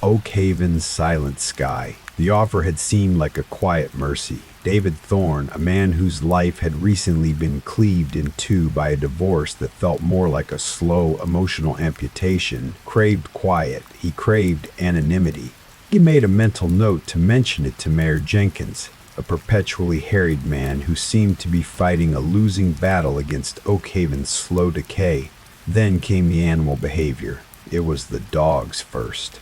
Oak Haven's silent sky. The offer had seemed like a quiet mercy. David Thorne, a man whose life had recently been cleaved in two by a divorce that felt more like a slow, emotional amputation, craved quiet. He craved anonymity. He made a mental note to mention it to Mayor Jenkins, a perpetually harried man who seemed to be fighting a losing battle against Oak Haven's slow decay. Then came the animal behavior. It was the dogs first.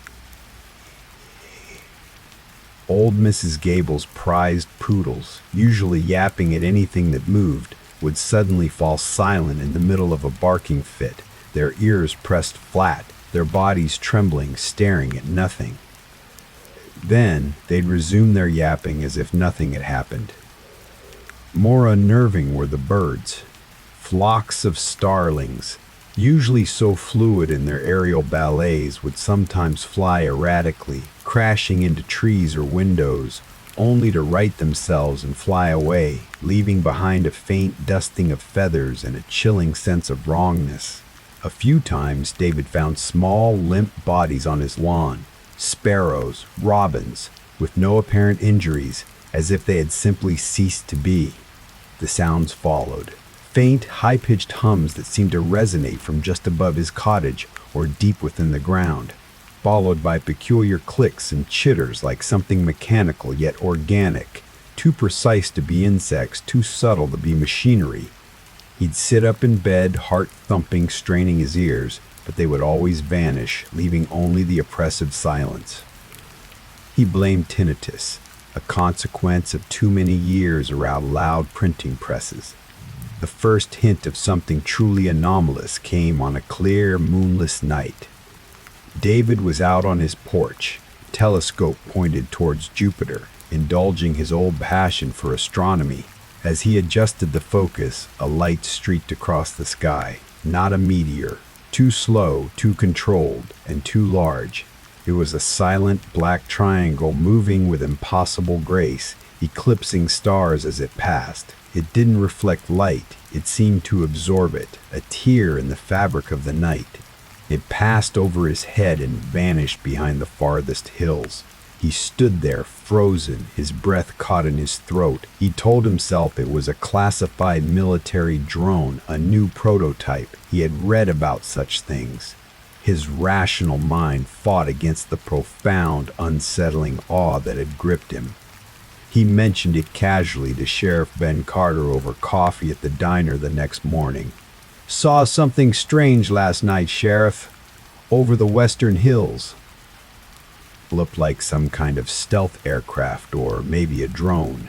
Old Mrs. Gable's prized poodles, usually yapping at anything that moved, would suddenly fall silent in the middle of a barking fit, their ears pressed flat, their bodies trembling, staring at nothing. Then they'd resume their yapping as if nothing had happened. More unnerving were the birds. Flocks of starlings, usually so fluid in their aerial ballets, would sometimes fly erratically, crashing into trees or windows, only to right themselves and fly away, leaving behind a faint dusting of feathers and a chilling sense of wrongness. A few times David found small, limp bodies on his lawn, sparrows, robins, with no apparent injuries, as if they had simply ceased to be. The sounds followed. Faint, high-pitched hums that seemed to resonate from just above his cottage or deep within the ground, followed by peculiar clicks and chitters like something mechanical yet organic, too precise to be insects, too subtle to be machinery. He'd sit up in bed, heart-thumping, straining his ears, but they would always vanish, leaving only the oppressive silence. He blamed tinnitus, a consequence of too many years around loud printing presses. The first hint of something truly anomalous came on a clear, moonless night. David was out on his porch, telescope pointed towards Jupiter, indulging his old passion for astronomy. As he adjusted the focus, a light streaked across the sky, not a meteor, too slow, too controlled, and too large. It was a silent black triangle moving with impossible grace, eclipsing stars as it passed. It didn't reflect light, it seemed to absorb it, a tear in the fabric of the night. It passed over his head and vanished behind the farthest hills. He stood there, frozen, his breath caught in his throat. He told himself it was a classified military drone, a new prototype. He had read about such things. His rational mind fought against the profound, unsettling awe that had gripped him. He mentioned it casually to Sheriff Ben Carter over coffee at the diner the next morning. "Saw something strange last night, Sheriff. Over the western hills." Looked like some kind of stealth aircraft or maybe a drone.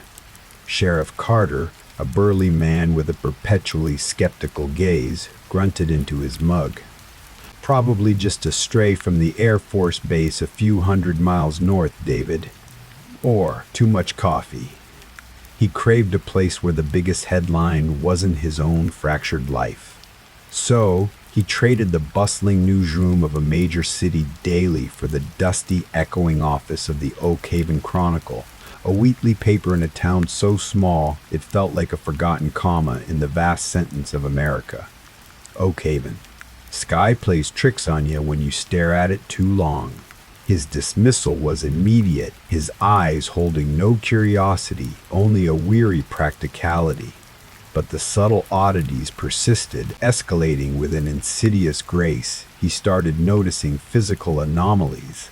Sheriff Carter, a burly man with a perpetually skeptical gaze, grunted into his mug. "Probably just a stray from the Air Force base a few hundred miles north, David. Or too much coffee." He craved a place where the biggest headline wasn't his own fractured life. So he traded the bustling newsroom of a major city daily for the dusty, echoing office of the Oak Haven Chronicle, a weekly paper in a town so small it felt like a forgotten comma in the vast sentence of America. Oak Haven. Sky plays tricks on you when you stare at it too long. His dismissal was immediate, his eyes holding no curiosity, only a weary practicality. But the subtle oddities persisted, escalating with an insidious grace. He started noticing physical anomalies.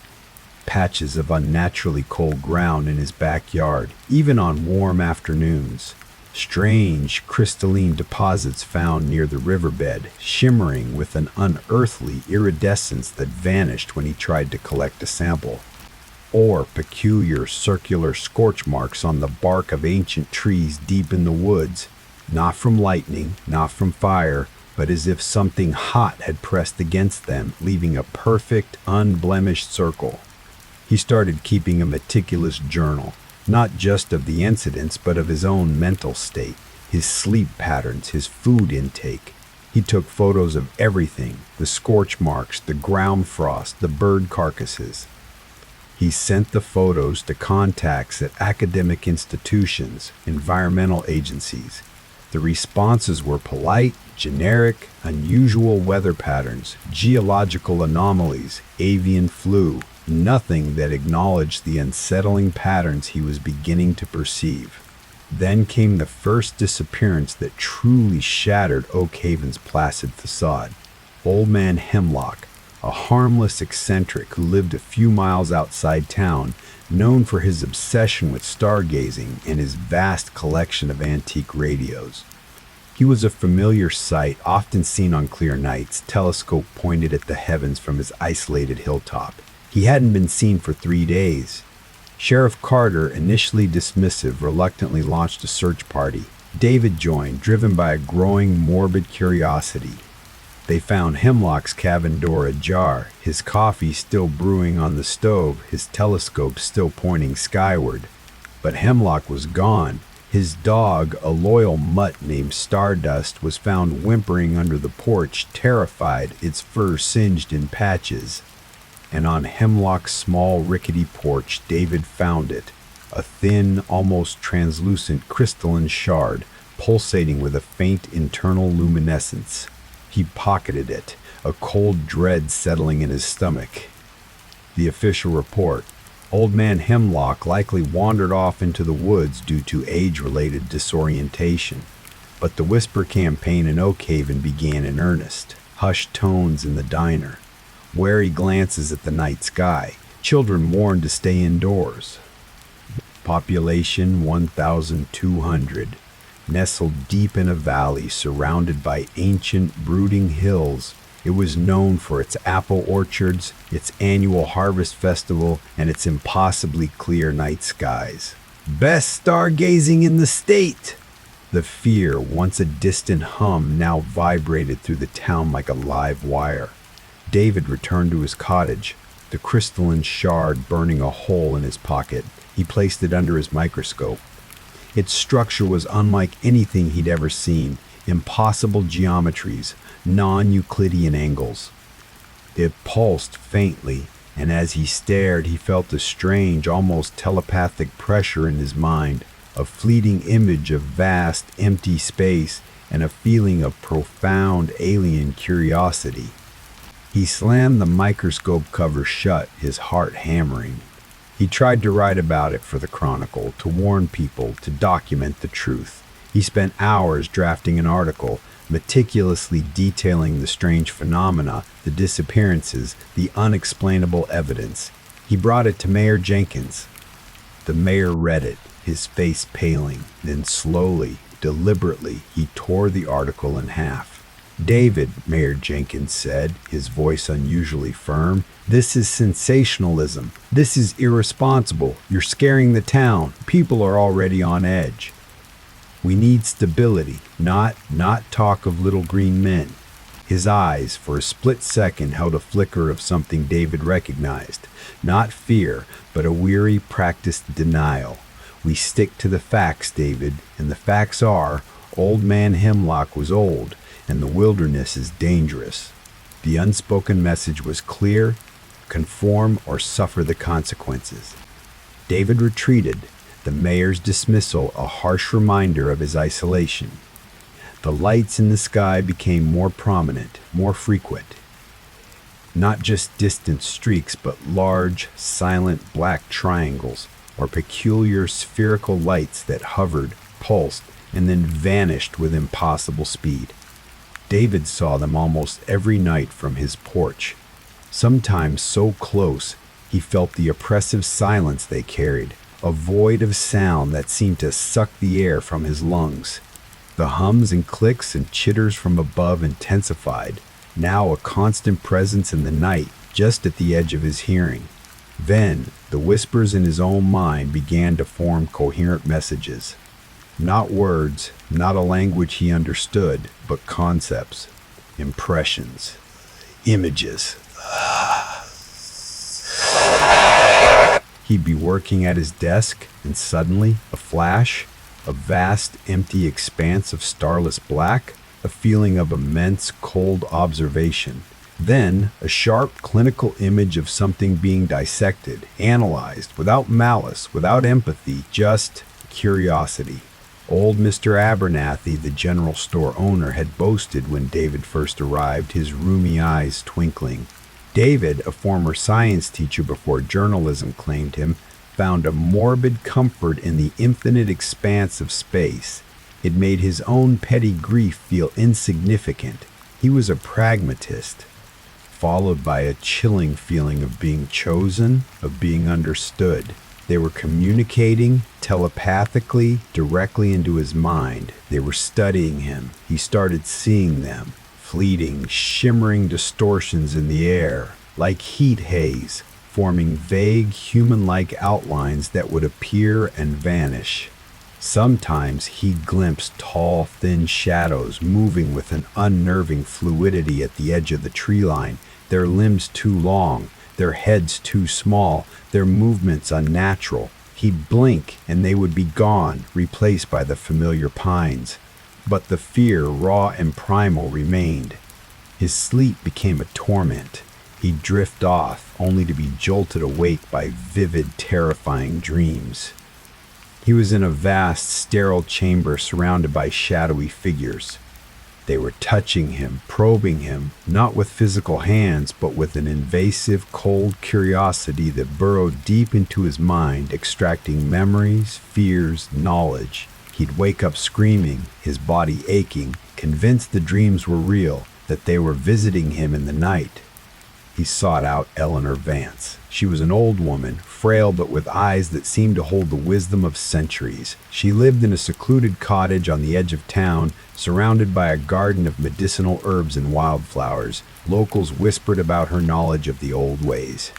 Patches of unnaturally cold ground in his backyard, even on warm afternoons. Strange, crystalline deposits found near the riverbed, shimmering with an unearthly iridescence that vanished when he tried to collect a sample. Or peculiar circular scorch marks on the bark of ancient trees deep in the woods, not from lightning, not from fire, but as if something hot had pressed against them, leaving a perfect, unblemished circle. He started keeping a meticulous journal, not just of the incidents, but of his own mental state, his sleep patterns, his food intake. He took photos of everything, the scorch marks, the ground frost, the bird carcasses. He sent the photos to contacts at academic institutions, environmental agencies. The responses were polite, generic, unusual weather patterns, geological anomalies, avian flu, nothing that acknowledged the unsettling patterns he was beginning to perceive. Then came the first disappearance that truly shattered Oak Haven's placid facade. Old Man Hemlock, a harmless eccentric who lived a few miles outside town, known for his obsession with stargazing and his vast collection of antique radios. He was a familiar sight, often seen on clear nights, telescope pointed at the heavens from his isolated hilltop. He hadn't been seen for 3 days. Sheriff Carter, initially dismissive, reluctantly launched a search party. David joined, driven by a growing morbid curiosity. They found Hemlock's cabin door ajar, his coffee still brewing on the stove, his telescope still pointing skyward. But Hemlock was gone. His dog, a loyal mutt named Stardust, was found whimpering under the porch, terrified, its fur singed in patches. And on Hemlock's small, rickety porch, David found it, a thin, almost translucent crystalline shard, pulsating with a faint internal luminescence. He pocketed it, a cold dread settling in his stomach. The official report: Old Man Hemlock likely wandered off into the woods due to age-related disorientation. But the whisper campaign in Oak Haven began in earnest. Hushed tones in the diner, wary glances at the night sky. Children warned to stay indoors. Population 1,200. Nestled deep in a valley surrounded by ancient, brooding hills, it was known for its apple orchards, its annual harvest festival, and its impossibly clear night skies. Best stargazing in the state! The fear, once a distant hum, now vibrated through the town like a live wire. David returned to his cottage, the crystalline shard burning a hole in his pocket. He placed it under his microscope. Its structure was unlike anything he'd ever seen. Impossible geometries, non-Euclidean angles. It pulsed faintly, and as he stared, he felt a strange, almost telepathic pressure in his mind, a fleeting image of vast, empty space, and a feeling of profound alien curiosity. He slammed the microscope cover shut, his heart hammering. He tried to write about it for the Chronicle, to warn people, to document the truth. He spent hours drafting an article, meticulously detailing the strange phenomena, the disappearances, the unexplainable evidence. He brought it to Mayor Jenkins. The mayor read it, his face paling. Then slowly, deliberately, he tore the article in half. "David," Mayor Jenkins said, his voice unusually firm, "this is sensationalism. This is irresponsible. You're scaring the town. People are already on edge. We need stability, not talk of little green men." His eyes, for a split second, held a flicker of something David recognized. Not fear, but a weary, practiced denial. "We stick to the facts, David, and the facts are, Old Man Hemlock was old, and the wilderness is dangerous." The unspoken message was clear: conform or suffer the consequences. David retreated, the mayor's dismissal a harsh reminder of his isolation. The lights in the sky became more prominent, more frequent. Not just distant streaks, but large, silent black triangles, or peculiar spherical lights that hovered, pulsed, and then vanished with impossible speed. David saw them almost every night from his porch, sometimes so close he felt the oppressive silence they carried, a void of sound that seemed to suck the air from his lungs. The hums and clicks and chitters from above intensified, now a constant presence in the night, just at the edge of his hearing. Then, the whispers in his own mind began to form coherent messages. Not words, not a language he understood, but concepts, impressions, images. He'd be working at his desk, and suddenly, a flash, a vast, empty expanse of starless black, a feeling of immense, cold observation. Then, a sharp, clinical image of something being dissected, analyzed, without malice, without empathy, just curiosity. Old Mr. Abernathy, the general store owner, had boasted when David first arrived, his rheumy eyes twinkling. David, a former science teacher before journalism claimed him, found a morbid comfort in the infinite expanse of space. It made his own petty grief feel insignificant. He was a pragmatist, followed by a chilling feeling of being chosen, of being understood. They were communicating telepathically, directly into his mind. They were studying him. He started seeing them, fleeting, shimmering distortions in the air, like heat haze, forming vague, human-like outlines that would appear and vanish. Sometimes he glimpsed tall, thin shadows moving with an unnerving fluidity at the edge of the tree line, their limbs too long, their heads too small, their movements unnatural. He'd blink and they would be gone, replaced by the familiar pines. But the fear, raw and primal, remained. His sleep became a torment. He'd drift off, only to be jolted awake by vivid, terrifying dreams. He was in a vast, sterile chamber surrounded by shadowy figures. They were touching him, probing him, not with physical hands, but with an invasive, cold curiosity that burrowed deep into his mind, extracting memories, fears, knowledge. He'd wake up screaming, his body aching, convinced the dreams were real, that they were visiting him in the night. He sought out Eleanor Vance. She was an old woman, frail but with eyes that seemed to hold the wisdom of centuries. She lived in a secluded cottage on the edge of town, surrounded by a garden of medicinal herbs and wildflowers. Locals whispered about her knowledge of the old ways.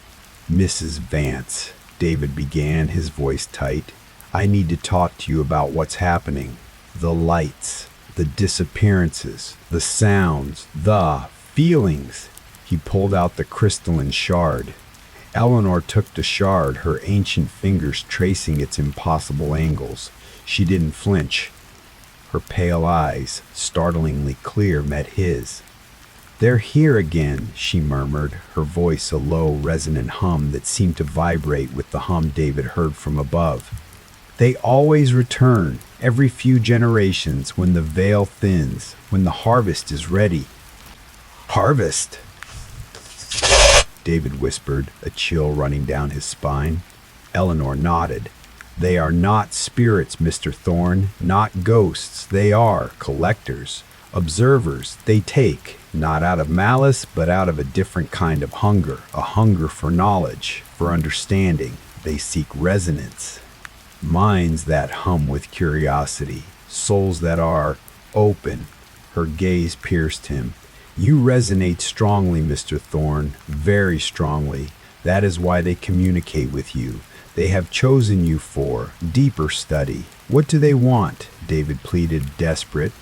"Mrs. Vance," David began, his voice tight, "I need to talk to you about what's happening. The lights, the disappearances, the sounds, the feelings." He pulled out the crystalline shard. Eleanor took the shard, her ancient fingers tracing its impossible angles. She didn't flinch. Her pale eyes, startlingly clear, met his. "They're here again," she murmured, her voice a low, resonant hum that seemed to vibrate with the hum David heard from above. "They always return, every few generations, when the veil thins, when the harvest is ready." "Harvest?" David whispered, a chill running down his spine. Eleanor nodded. "They are not spirits, Mr. Thorne, not ghosts. They are collectors, observers. They take, not out of malice, but out of a different kind of hunger, a hunger for knowledge, for understanding. They seek resonance. Minds that hum with curiosity, souls that are open." Her gaze pierced him. "You resonate strongly, Mr. Thorne, very strongly. That is why they communicate with you. They have chosen you for deeper study. What do they want?" David pleaded, desperate.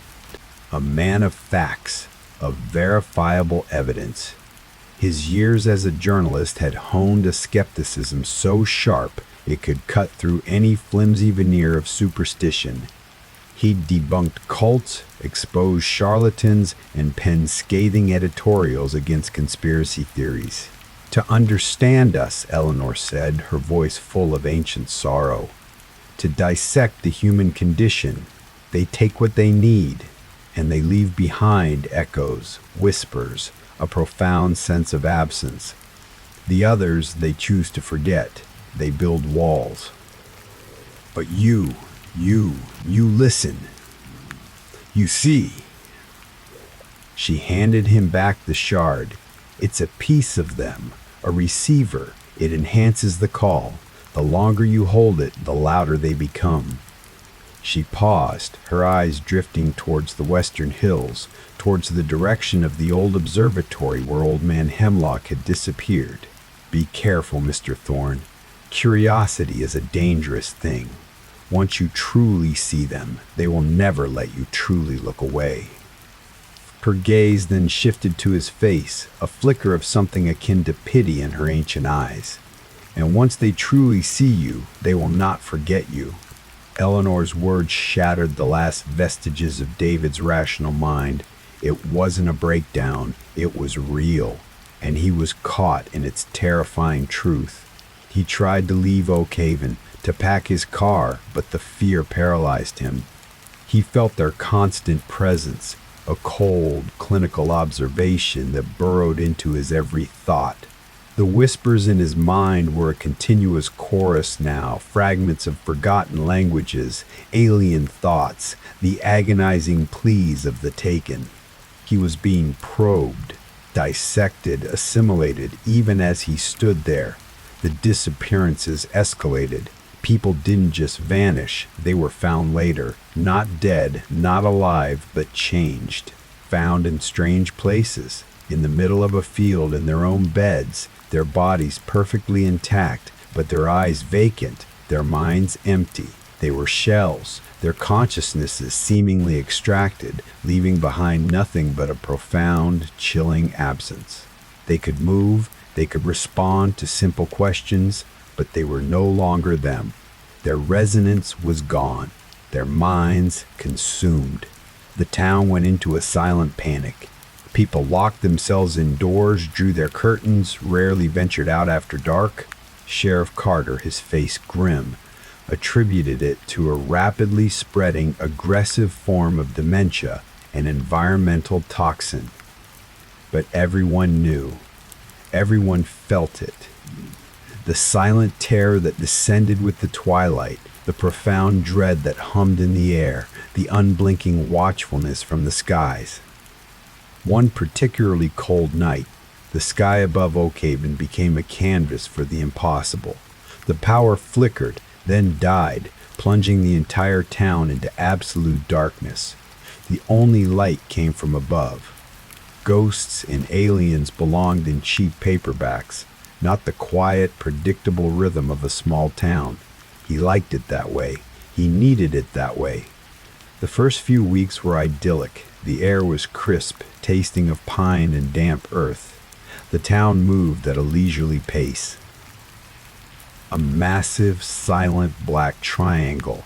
"A man of facts, of verifiable evidence." His years as a journalist had honed a skepticism so sharp it could cut through any flimsy veneer of superstition. He'd debunked cults, exposed charlatans, and penned scathing editorials against conspiracy theories. "To understand us," Eleanor said, her voice full of ancient sorrow. "To dissect the human condition. They take what they need, and they leave behind echoes, whispers, a profound sense of absence. The others they choose to forget. They build walls. But you listen. You see." She handed him back the shard. "It's a piece of them, a receiver. It enhances the call. The longer you hold it, the louder they become." She paused, her eyes drifting towards the western hills, towards the direction of the old observatory where Old Man Hemlock had disappeared. "Be careful, Mr. Thorne. Curiosity is a dangerous thing. Once you truly see them, they will never let you truly look away." Her gaze then shifted to his face, a flicker of something akin to pity in her ancient eyes. "And once they truly see you, they will not forget you." Eleanor's words shattered the last vestiges of David's rational mind. It wasn't a breakdown, it was real, and he was caught in its terrifying truth. He tried to leave Oak Haven, to pack his car, but the fear paralyzed him. He felt their constant presence, a cold, clinical observation that burrowed into his every thought. The whispers in his mind were a continuous chorus now, fragments of forgotten languages, alien thoughts, the agonizing pleas of the taken. He was being probed, dissected, assimilated, even as he stood there. The disappearances escalated. People didn't just vanish, they were found later, not dead, not alive, but changed, found in strange places, in the middle of a field in their own beds, their bodies perfectly intact, but their eyes vacant, their minds empty. They were shells, their consciousnesses seemingly extracted, leaving behind nothing but a profound, chilling absence. They could move, they could respond to simple questions, but they were no longer them. Their resonance was gone, their minds consumed. The town went into a silent panic. People locked themselves indoors, drew their curtains, rarely ventured out after dark. Sheriff Carter, his face grim, attributed it to a rapidly spreading, aggressive form of dementia, an environmental toxin. But everyone knew. Everyone felt it. The silent terror that descended with the twilight, the profound dread that hummed in the air, the unblinking watchfulness from the skies. One particularly cold night, the sky above Oakhaven became a canvas for the impossible. The power flickered, then died, plunging the entire town into absolute darkness. The only light came from above. Ghosts and aliens belonged in cheap paperbacks, not the quiet, predictable rhythm of a small town. He liked it that way. He needed it that way. The first few weeks were idyllic. The air was crisp, tasting of pine and damp earth. The town moved at a leisurely pace. A massive, silent black triangle,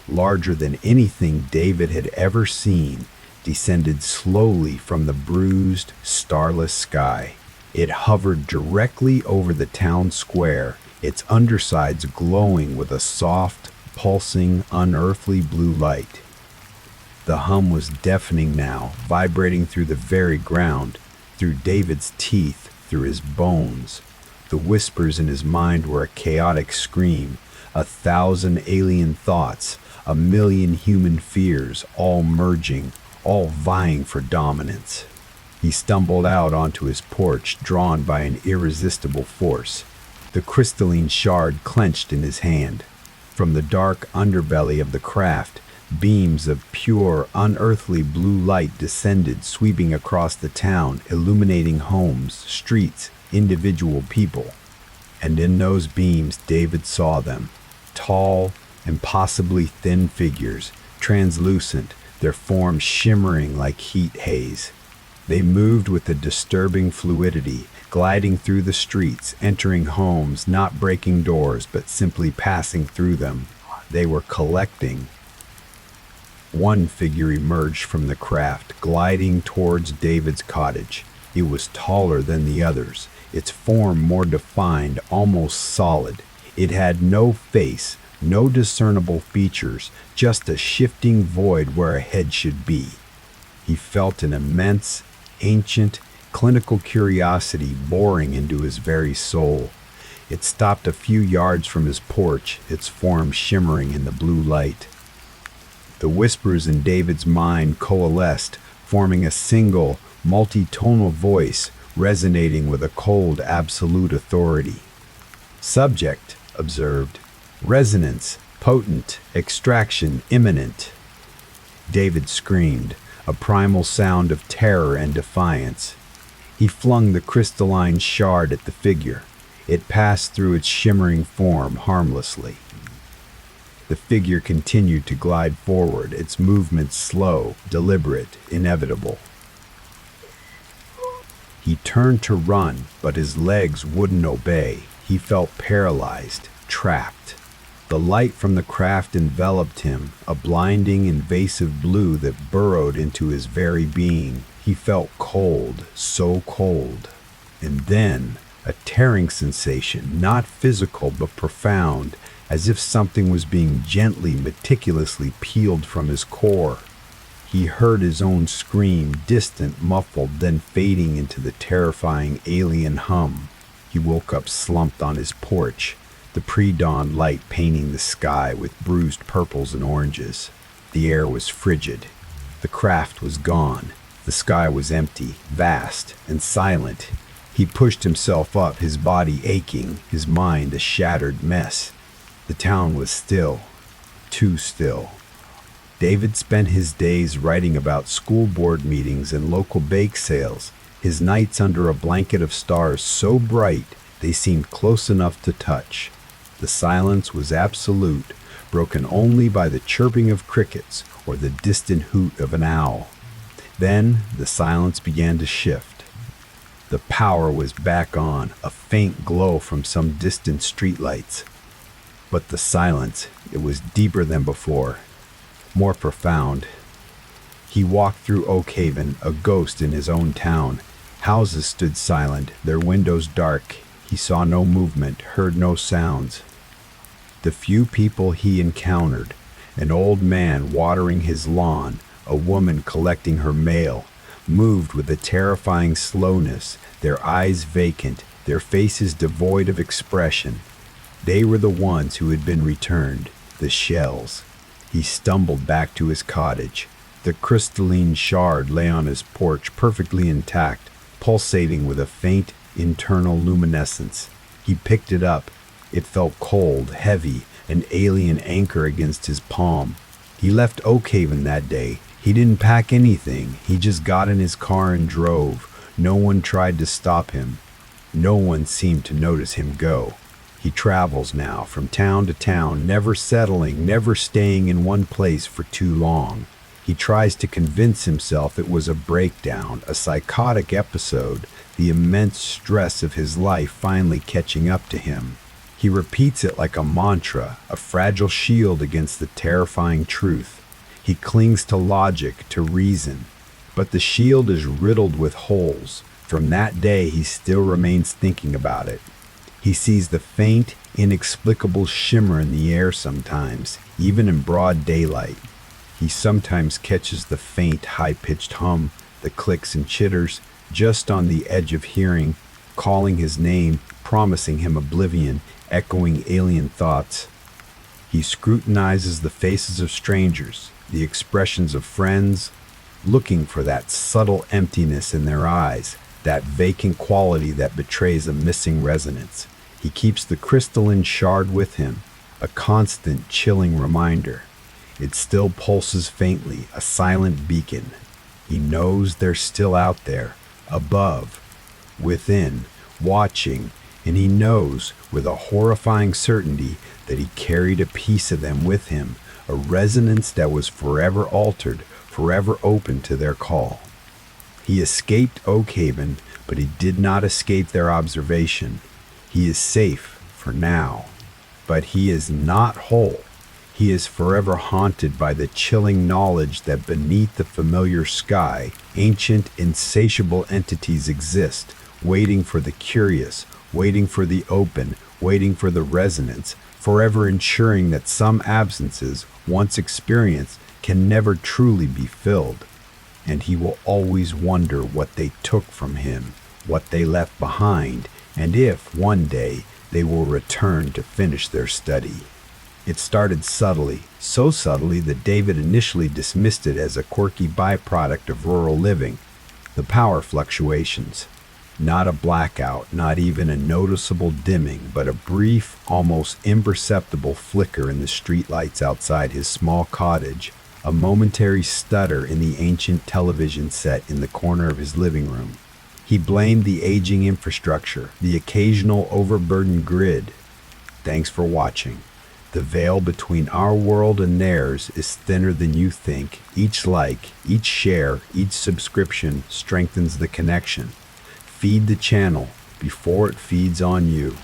larger than anything David had ever seen, descended slowly from the bruised, starless sky. It hovered directly over the town square, its undersides glowing with a soft, pulsing, unearthly blue light. The hum was deafening now, vibrating through the very ground, through David's teeth, through his bones. The whispers in his mind were a chaotic scream, 1,000 alien thoughts, 1,000,000 human fears, all merging, all vying for dominance. He stumbled out onto his porch, drawn by an irresistible force. The crystalline shard clenched in his hand. From the dark underbelly of the craft, beams of pure, unearthly blue light descended, sweeping across the town, illuminating homes, streets, individual people. And in those beams, David saw them. Tall, impossibly thin figures, translucent, their forms shimmering like heat haze. They moved with a disturbing fluidity, gliding through the streets, entering homes, not breaking doors, but simply passing through them. They were collecting. One figure emerged from the craft, gliding towards David's cottage. It was taller than the others, its form more defined, almost solid. It had no face, no discernible features, just a shifting void where a head should be. He felt an immense, ancient, clinical curiosity boring into his very soul. It stopped a few yards from his porch, its form shimmering in the blue light. The whispers in David's mind coalesced, forming a single, multi-tonal voice resonating with a cold, absolute authority. Subject, observed. Resonance, potent. Extraction, imminent. David screamed, a primal sound of terror and defiance. He flung the crystalline shard at the figure. It passed through its shimmering form harmlessly. The figure continued to glide forward, its movements slow, deliberate, inevitable. He turned to run, but his legs wouldn't obey. He felt paralyzed, trapped. The light from the craft enveloped him, a blinding, invasive blue that burrowed into his very being. He felt cold, so cold. And then, a tearing sensation, not physical but profound, as if something was being gently, meticulously peeled from his core. He heard his own scream, distant, muffled, then fading into the terrifying alien hum. He woke up slumped on his porch, the pre-dawn light painting the sky with bruised purples and oranges. The air was frigid. The craft was gone. The sky was empty, vast, and silent. He pushed himself up, his body aching, his mind a shattered mess. The town was still, too still. David spent his days writing about school board meetings and local bake sales, his nights under a blanket of stars so bright they seemed close enough to touch. The silence was absolute, broken only by the chirping of crickets or the distant hoot of an owl. Then the silence began to shift. The power was back on, a faint glow from some distant streetlights. But the silence, it was deeper than before, more profound. He walked through Oak Haven, a ghost in his own town. Houses stood silent, their windows dark. He saw no movement, heard no sounds. The few people he encountered, an old man watering his lawn, a woman collecting her mail, moved with a terrifying slowness, their eyes vacant, their faces devoid of expression. They were the ones who had been returned, the shells. He stumbled back to his cottage. The crystalline shard lay on his porch, perfectly intact, pulsating with a faint internal luminescence. He picked it up. It felt cold, heavy, an alien anchor against his palm. He left Oak Haven that day. He didn't pack anything. He just got in his car and drove. No one tried to stop him. No one seemed to notice him go. He travels now from town to town, never settling, never staying in one place for too long. He tries to convince himself it was a breakdown, a psychotic episode, the immense stress of his life finally catching up to him. He repeats it like a mantra, a fragile shield against the terrifying truth. He clings to logic, to reason, but the shield is riddled with holes. From that day, he still remains thinking about it. He sees the faint, inexplicable shimmer in the air sometimes, even in broad daylight. He sometimes catches the faint, high-pitched hum, the clicks and chitters, just on the edge of hearing, calling his name, promising him oblivion, echoing alien thoughts. He scrutinizes the faces of strangers, the expressions of friends, looking for that subtle emptiness in their eyes, that vacant quality that betrays a missing resonance. He keeps the crystalline shard with him, a constant, chilling reminder. It still pulses faintly, a silent beacon. He knows they're still out there, above, within, watching, and he knows with a horrifying certainty that he carried a piece of them with him, a resonance that was forever altered, forever open to their call. He escaped Oak Haven, but he did not escape their observation. He is safe for now, but he is not whole. He is forever haunted by the chilling knowledge that beneath the familiar sky, ancient, insatiable entities exist, waiting for the curious, waiting for the open, waiting for the resonance, forever ensuring that some absences, once experienced, can never truly be filled. And he will always wonder what they took from him, what they left behind, and if, one day, they will return to finish their study. It started subtly, so subtly that David initially dismissed it as a quirky byproduct of rural living. The power fluctuations. Not a blackout, not even a noticeable dimming, but a brief, almost imperceptible flicker in the streetlights outside his small cottage, a momentary stutter in the ancient television set in the corner of his living room. He blamed the aging infrastructure, the occasional overburdened grid. Thanks for watching. The veil between our world and theirs is thinner than you think. Each like, each share, each subscription strengthens the connection. Feed the channel before it feeds on you.